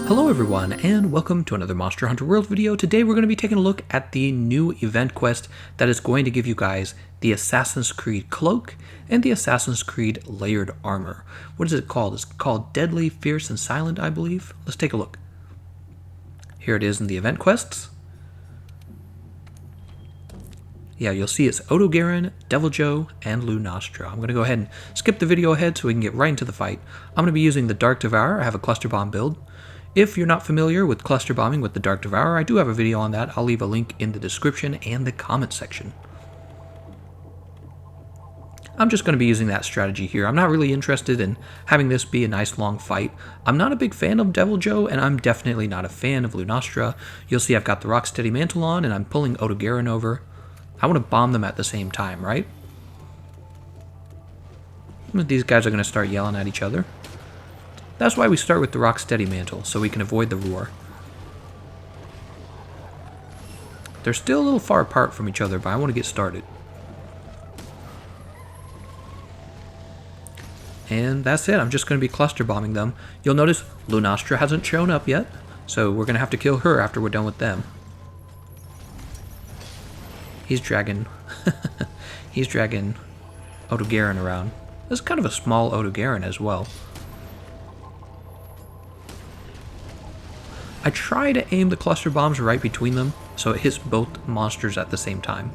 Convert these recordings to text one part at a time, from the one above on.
Hello everyone, and welcome to another Monster Hunter World video. Today we're going to be taking a look at the new event quest that is going to give you guys the Assassin's Creed Cloak and the Assassin's Creed Layered Armor. What is it called? It's called Deadly, Fierce, and Silent, I believe. Let's take a look. Here it is in the event quests. Yeah, you'll see it's Odogaron, Deviljho, and Lunastra. I'm going to go ahead and skip the video ahead so we can get right into the fight. I'm going to be using the Dark Devourer. I have a cluster bomb build. If you're not familiar with cluster bombing with the Dark Devourer, I do have a video on that. I'll leave a link in the description and the comment section. I'm just going to be using that strategy here. I'm not really interested in having this be a nice long fight. I'm not a big fan of Deviljho, and I'm definitely not a fan of Lunastra. You'll see I've got the Rocksteady Mantle on, and I'm pulling Odogaron over. I want to bomb them at the same time, right? These guys are going to start yelling at each other. That's why we start with the Rocksteady Mantle, so we can avoid the roar. They're still a little far apart from each other, but I want to get started. And that's it. I'm just going to be cluster bombing them. You'll notice Lunastra hasn't shown up yet, so we're going to have to kill her after we're done with them. He's dragging Odogaron around. This is kind of a small Odogaron as well. I try to aim the cluster bombs right between them, so it hits both monsters at the same time.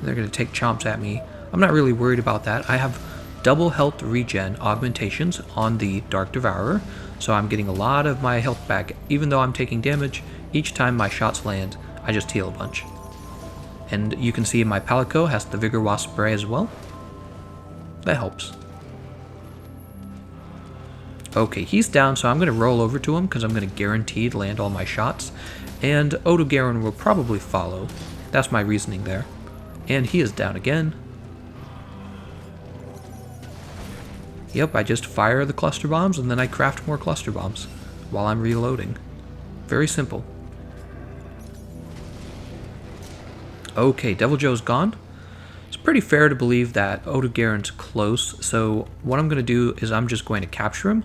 They're going to take chomps at me. I'm not really worried about that. I have double health regen augmentations on the Dark Devourer, so I'm getting a lot of my health back. Even though I'm taking damage, each time my shots land, I just heal a bunch. And you can see my Palico has the Vigor Wasp spray as well. That helps. Okay, he's down, so I'm going to roll over to him because I'm going to guaranteed land all my shots. And Odogaron will probably follow. That's my reasoning there. And he is down again. Yep, I just fire the cluster bombs and then I craft more cluster bombs while I'm reloading. Very simple. Okay, Deviljho's gone. It's pretty fair to believe that Odogaron's close, so what I'm going to do is I'm just going to capture him.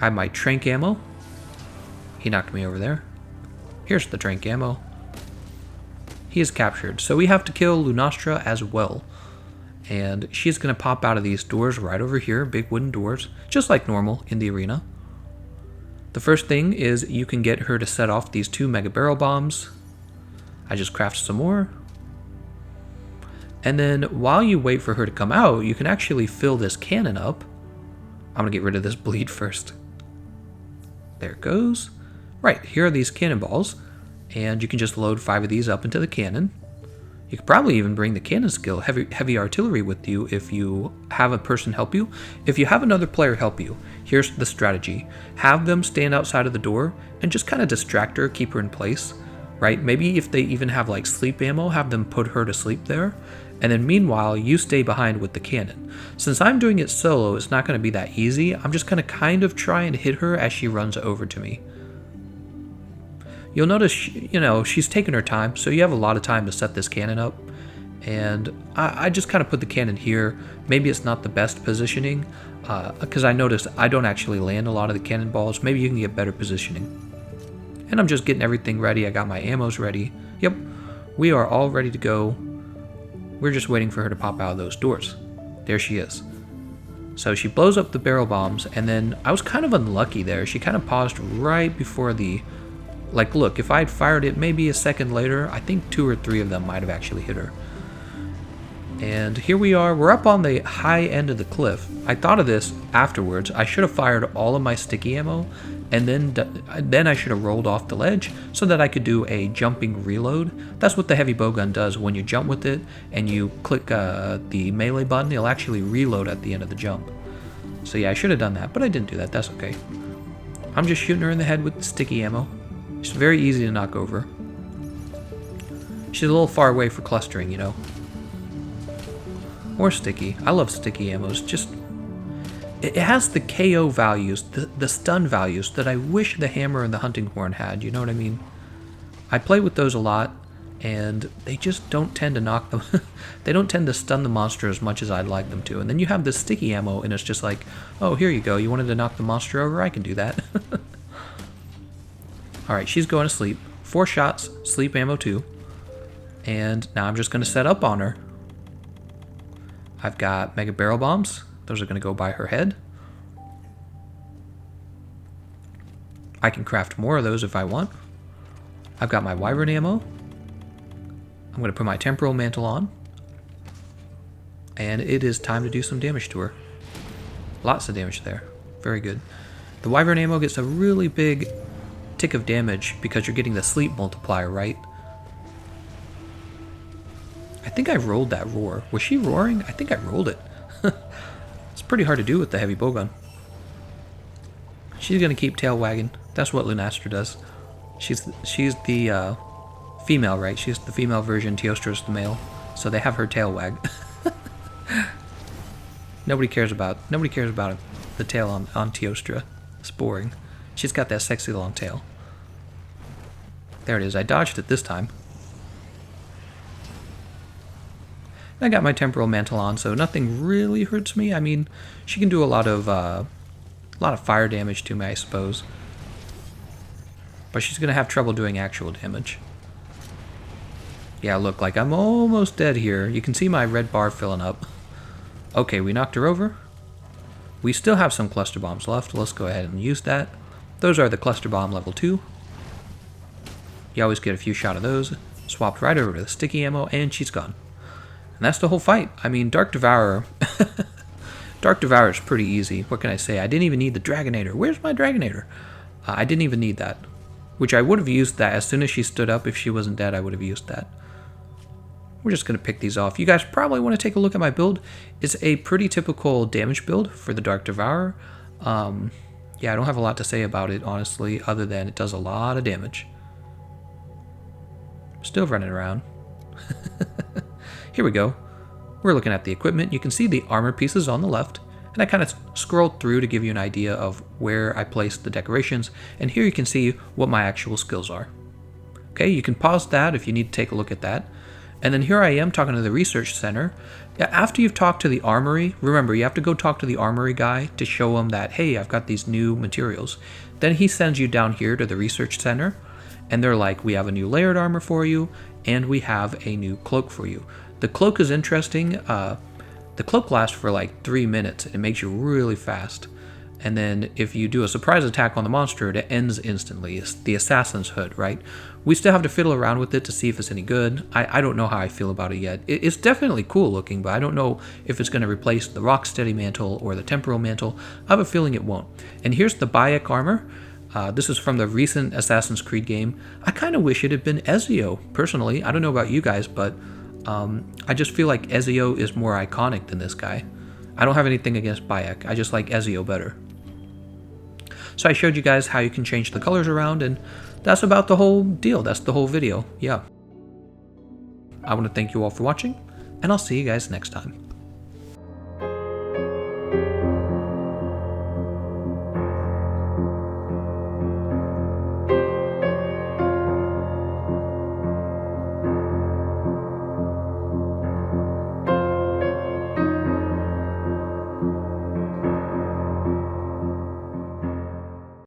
I have my trank ammo. He knocked me over there. Here's the trank ammo. He is captured, so we have to kill Lunastra as well. And she's going to pop out of these doors right over here, big wooden doors, just like normal in the arena. The first thing is you can get her to set off these 2 mega barrel bombs. I just craft some more. And then while you wait for her to come out, you can actually fill this cannon up. I'm going to get rid of this bleed first. There it goes. Right, here are these cannonballs. And you can just load 5 of these up into the cannon. You could probably even bring the cannon skill, heavy artillery, with you if you have a person help you. If you have another player help you, here's the strategy. Have them stand outside of the door and just kind of distract her, keep her in place. Right? Maybe if they even have like sleep ammo, have them put her to sleep there. And then meanwhile, you stay behind with the cannon. Since I'm doing it solo, it's not going to be that easy. I'm just going to kind of try and hit her as she runs over to me. You'll notice, she's taking her time, so you have a lot of time to set this cannon up. And I just kind of put the cannon here. Maybe it's not the best positioning, because I noticed I don't actually land a lot of the cannonballs. Maybe you can get better positioning. And I'm just getting everything ready. I got my ammos ready. Yep, we are all ready to go. We're just waiting for her to pop out of those doors. There she is. So she blows up the barrel bombs, and then I was kind of unlucky there. She kind of paused right before the... Like, look, if I had fired it maybe a second later, I think 2 or 3 of them might have actually hit her. And here we are. We're up on the high end of the cliff. I thought of this afterwards. I should have fired all of my sticky ammo, and then I should have rolled off the ledge so that I could do a jumping reload. That's what the heavy bowgun does. When you jump with it and you click the melee button, it'll actually reload at the end of the jump. So yeah, I should have done that, but I didn't do that. That's okay. I'm just shooting her in the head with the sticky ammo. It's very easy to knock over. She's a little far away for clustering, Or sticky. I love sticky ammos. Just, it has the KO values, the stun values that I wish the hammer and the hunting horn had. You know what I mean? I play with those a lot, and they just don't tend to knock them. They don't tend to stun the monster as much as I'd like them to. And then you have this sticky ammo, and it's just like, oh, here you go. You wanted to knock the monster over? I can do that. All right, she's going to sleep. 4 shots, sleep ammo 2. And now I'm just going to set up on her. I've got mega barrel bombs. Those are going to go by her head. I can craft more of those if I want. I've got my wyvern ammo. I'm going to put my temporal mantle on. And it is time to do some damage to her. Lots of damage there. Very good. The wyvern ammo gets a really big tick of damage because you're getting the sleep multiplier, right? I think I rolled that roar. Was she roaring? I think I rolled it. It's pretty hard to do with the heavy bowgun. She's going to keep tail wagging. That's what Lunastra does. She's the female, right? She's the female version. Teostra's the male. So they have her tail wag. Nobody cares about the tail on Teostra. It's boring. She's got that sexy long tail. There it is. I dodged it this time. I got my temporal mantle on, so nothing really hurts me. I mean, she can do a lot of fire damage to me, I suppose. But she's gonna have trouble doing actual damage. Yeah, look, like I'm almost dead here. You can see my red bar filling up. Okay, we knocked her over. We still have some cluster bombs left. Let's go ahead and use that. Those are the cluster bomb level 2. You always get a few shots of those. Swapped right over to the sticky ammo, and she's gone. And that's the whole fight. I mean, Dark Devourer. Dark Devourer is pretty easy. What can I say? I didn't even need the Dragonator. Where's my Dragonator? I didn't even need that. Which I would have used that as soon as she stood up. If she wasn't dead, I would have used that. We're just going to pick these off. You guys probably want to take a look at my build. It's a pretty typical damage build for the Dark Devourer. Yeah, I don't have a lot to say about it, honestly, other than it does a lot of damage. Still running around. Here we go. We're looking at the equipment. You can see the armor pieces on the left, and I kind of scrolled through to give you an idea of where I placed the decorations, and here you can see what my actual skills are. Okay, you can pause that if you need to take a look at that. And then here I am talking to the research center. After you've talked to the armory, remember you have to go talk to the armory guy to show him that, hey, I've got these new materials. Then he sends you down here to the research center, and they're like, we have a new layered armor for you, and we have a new cloak for you. The cloak is interesting. The cloak lasts for like 3 minutes. It makes you really fast. And then if you do a surprise attack on the monster, it ends instantly. It's the Assassin's hood, right? We still have to fiddle around with it to see if it's any good. I don't know how I feel about it yet. It's definitely cool looking, but I don't know if it's going to replace the Rocksteady Mantle or the Temporal Mantle. I have a feeling it won't. And here's the Bayek armor. This is from the recent Assassin's Creed game. I kind of wish it had been Ezio, personally. I don't know about you guys, but I just feel like Ezio is more iconic than this guy. I don't have anything against Bayek. I just like Ezio better. So I showed you guys how you can change the colors around, and that's about the whole deal. That's the whole video. Yeah. I want to thank you all for watching, and I'll see you guys next time.